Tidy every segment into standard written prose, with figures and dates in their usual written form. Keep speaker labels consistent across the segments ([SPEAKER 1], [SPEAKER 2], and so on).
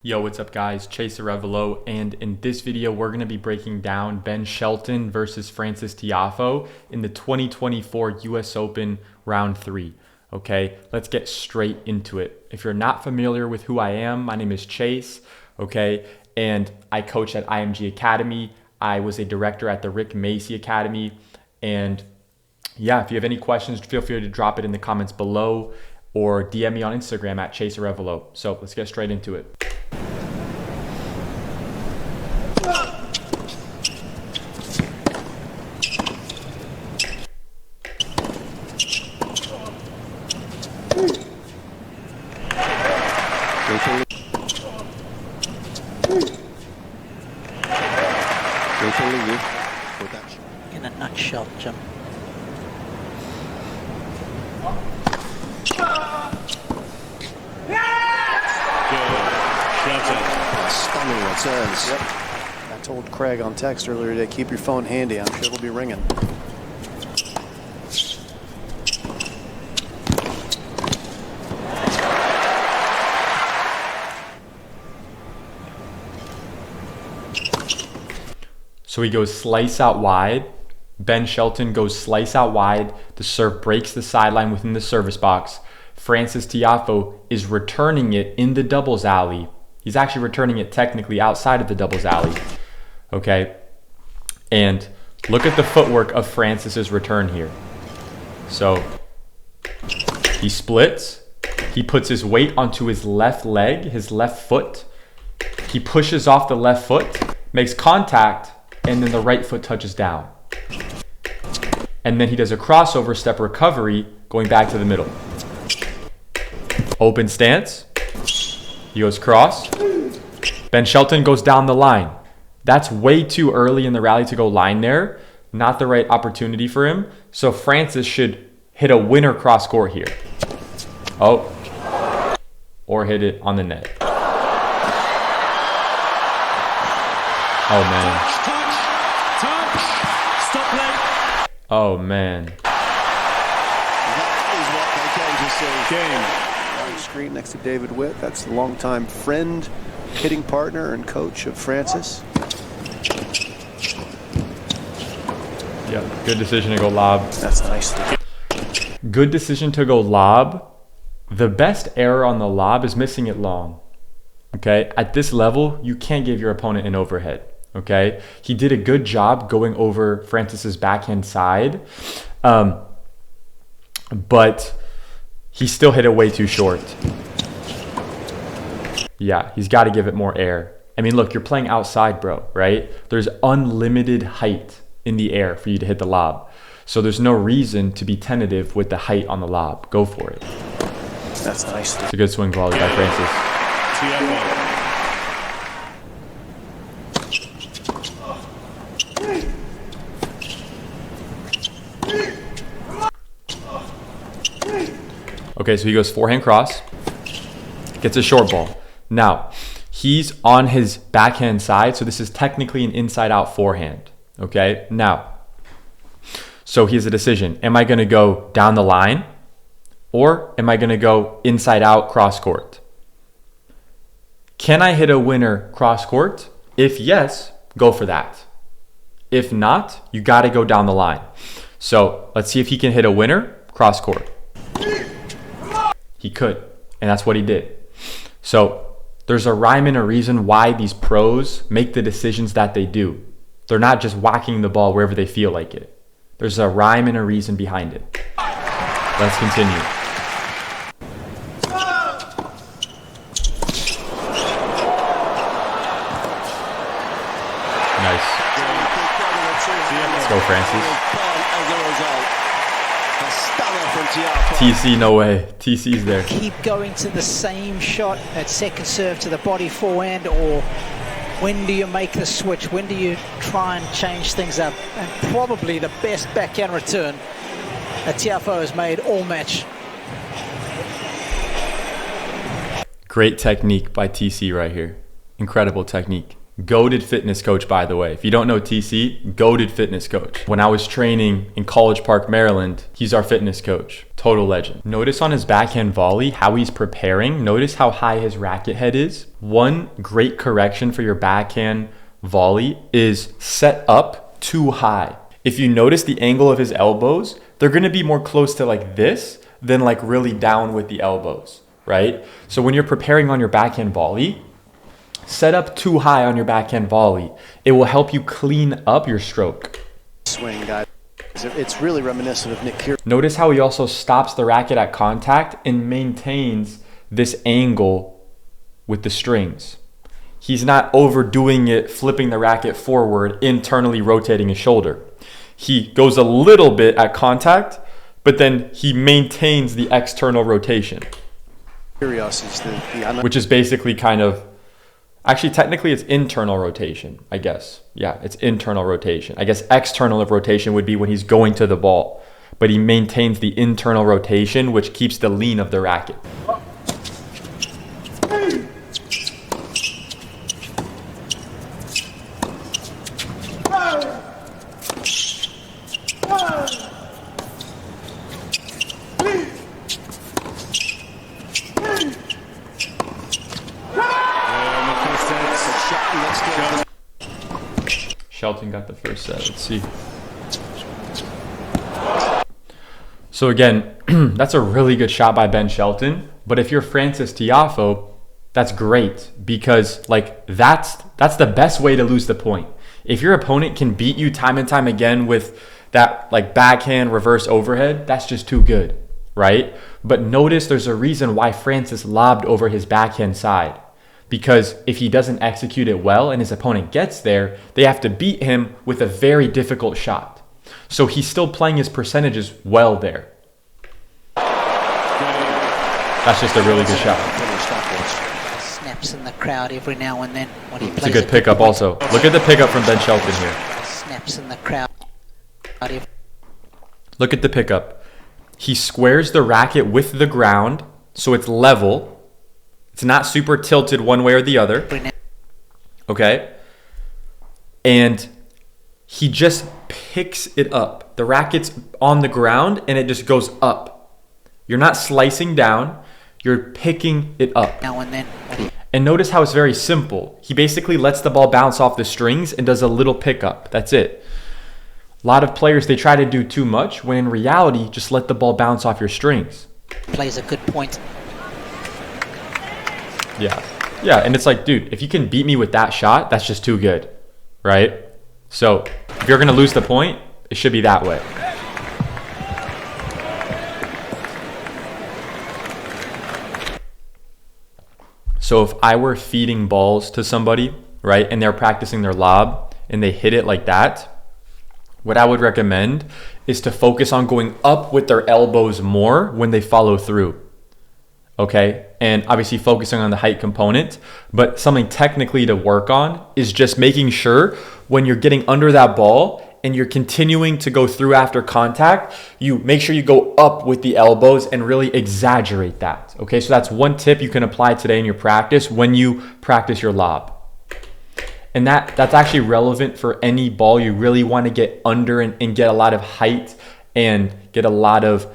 [SPEAKER 1] Yo, what's up guys? Chase Arevalo, and in this video we're going to be breaking down Ben Shelton versus Frances Tiafoe in the 2024 US Open Round 3. Okay, let's get straight into it. If you're not familiar with who I am, my name is Chase, okay, and I coach at IMG Academy. I was a director at the Rick Macy Academy, and yeah, if you have any questions, feel free to drop it in the comments below or DM me on Instagram at Chase Arevalo. So let's get straight into it.
[SPEAKER 2] In a nutshell, Jim.
[SPEAKER 3] Stunning returns. Yep. I told Craig on text earlier today, keep your phone handy. I'm sure it'll be ringing.
[SPEAKER 1] So he goes slice out wide. Ben Shelton goes slice out wide. The serve breaks the sideline within the service box. Frances Tiafoe is returning it in the doubles alley. He's actually returning it technically outside of the doubles alley. Okay. And look at the footwork of Frances's return here. So he splits. He puts his weight onto his left leg, his left foot. He pushes off the left foot, makes contact, and then the right foot touches down. And then he does a crossover step recovery going back to the middle. Open stance. He goes cross. Ben Shelton goes down the line. That's way too early in the rally to go line there. Not the right opportunity for him. So Frances should hit a winner cross court here. Oh. Or hit it on the net. Oh, man.
[SPEAKER 4] Touch. Stop play.
[SPEAKER 1] Oh, man.
[SPEAKER 3] That is what they came to see.
[SPEAKER 4] Game.
[SPEAKER 3] On the screen next to David Witt. That's the longtime friend, hitting partner, and coach of Frances.
[SPEAKER 1] Yeah, good decision to go lob.
[SPEAKER 3] That's nice.
[SPEAKER 1] Good decision to go lob. The best error on the lob is missing it long. Okay, at this level, you can't give your opponent an overhead. Okay, he did a good job going over Frances's backhand side, but he still hit it way too short. Yeah, he's got to give it more air. I mean, look, you're playing outside, bro, right? There's unlimited height in the air for you to hit the lob. So there's no reason to be tentative with the height on the lob. Go for it.
[SPEAKER 3] That's nice.
[SPEAKER 1] It's a good swing volley by Frances.
[SPEAKER 4] Tiafoe.
[SPEAKER 1] Okay, so he goes forehand cross, gets a short ball. Now, he's on his backhand side, so this is technically an inside-out forehand. Okay, now, so he has a decision. Am I going to go down the line, or am I going to go inside-out cross court? Can I hit a winner cross court? If yes, go for that. If not, you got to go down the line. So let's see if he can hit a winner cross court. He could, and that's what he did. So there's a rhyme and a reason why these pros make the decisions that they do. They're not just whacking the ball wherever they feel like it. There's a rhyme and a reason behind it. Let's continue. Nice. Let's go, Frances. TC, no way. TC's there.
[SPEAKER 2] Keep going to the same shot at second serve to the body forehand, or when do you make the switch? When do you try and change things up? And probably the best backhand return that Tiafoe has made all match.
[SPEAKER 1] Great technique by TC right here. Incredible technique. Goated fitness coach, by the way. If you don't know TC, goated fitness coach. When I was training in College Park, Maryland, he's our fitness coach. Total legend. Notice on his backhand volley how he's preparing. Notice how high his racket head is. One great correction for your backhand volley is set up too high. If you notice the angle of his elbows, they're going to be more close to like this than like really down with the elbows, right? So when you're preparing on your backhand volley, set up too high on your backhand volley. It will help you clean up your stroke.
[SPEAKER 3] Swing, guys. It's really reminiscent of Nick Kyrgios.
[SPEAKER 1] Notice how he also stops the racket at contact and maintains this angle with the strings. He's not overdoing it, flipping the racket forward, internally rotating his shoulder. He goes a little bit at contact, but then he maintains the external rotation.
[SPEAKER 3] Kyrgios is
[SPEAKER 1] which is basically kind of, actually technically it's internal rotation, I guess. Yeah, it's internal rotation. I guess external rotation would be when he's going to the ball, but he maintains the internal rotation, which keeps the lean of the racket. Shelton got the first set. Let's see. So again, that's a really good shot by Ben Shelton. But if you're Francis Tiafoe, that's great, because like that's the best way to lose the point. If your opponent can beat you time and time again with that like backhand reverse overhead, that's just too good, right? But notice there's a reason why Francis lobbed over his backhand side. Because if he doesn't execute it well and his opponent gets there, they have to beat him with a very difficult shot. So he's still playing his percentages well there. That's just a really good shot.
[SPEAKER 2] Snaps in the crowd every now and then when he plays.
[SPEAKER 1] It's a good pickup also. Look at the pickup from Ben Shelton here.
[SPEAKER 2] Snaps in the crowd.
[SPEAKER 1] Look at the pickup. He squares the racket with the ground so it's level. It's not super tilted one way or the other. Okay? And he just picks it up. The racket's on the ground and it just goes up. You're not slicing down. You're picking it up.
[SPEAKER 2] Now and then.
[SPEAKER 1] And notice how it's very simple. He basically lets the ball bounce off the strings and does a little pickup. That's it. A lot of players, they try to do too much, when in reality, just let the ball bounce off your strings.
[SPEAKER 2] Plays a good point.
[SPEAKER 1] Yeah, and it's like, dude, if you can beat me with that shot, that's just too good, right? So if you're going to lose the point, it should be that way. So if I were feeding balls to somebody, right, and they're practicing their lob and they hit it like that, what I would recommend is to focus on going up with their elbows more when they follow through. Okay, and obviously focusing on the height component, but something technically to work on is just making sure when you're getting under that ball and you're continuing to go through after contact, you make sure you go up with the elbows and really exaggerate that. Okay, so that's one tip you can apply today in your practice when you practice your lob. And that's actually relevant for any ball you really want to get under and get a lot of height and get a lot of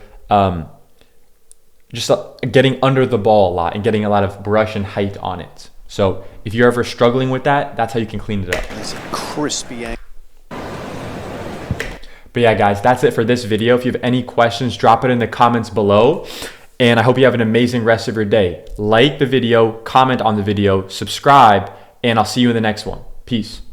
[SPEAKER 1] getting under the ball a lot and getting a lot of brush and height on it. So if you're ever struggling with that, that's how you can clean it up.
[SPEAKER 3] It's a crispy angle.
[SPEAKER 1] But yeah, guys, that's it for this video. If you have any questions, drop it in the comments below. And I hope you have an amazing rest of your day. Like the video, comment on the video, subscribe, and I'll see you in the next one. Peace.